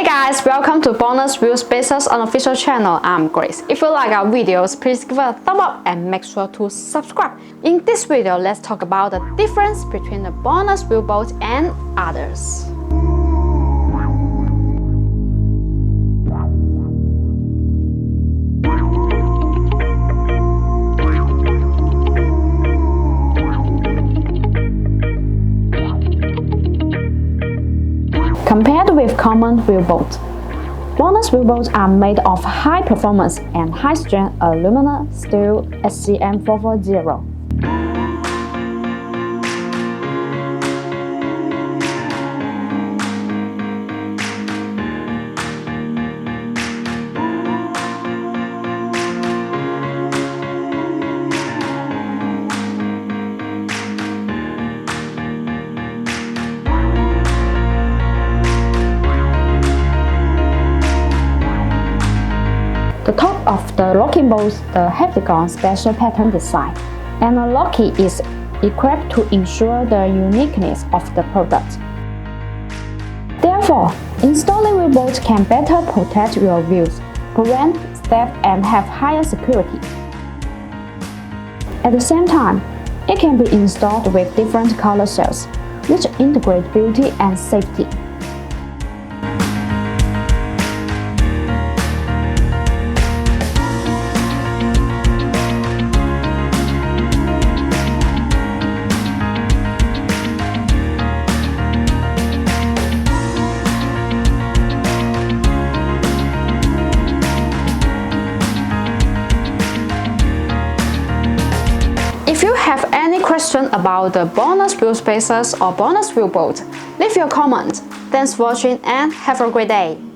guys, welcome to BONOSS Wheel Bolts unofficial channel. I'm Grace. If you like our videos, please give it a thumb up and make sure to subscribe. In this video, let's talk about the difference between the BONOSS Wheel Bolts and others. Compared with common wheel bolts, BONOSS wheel bolts are made of high performance and high strength aluminum steel SCM 440. The top of the locking bolts the heptagon special pattern design, and the locking is equipped to ensure the uniqueness of the product. Therefore, installing wheel bolts can better protect your wheels, prevent theft and have higher security. At the same time, it can be installed with different color cells, which integrate beauty and safety. If you have any question about the BONOSS Wheel Bolts or BONOSS Wheel Bolt, leave your comment. Thanks for watching and have a great day.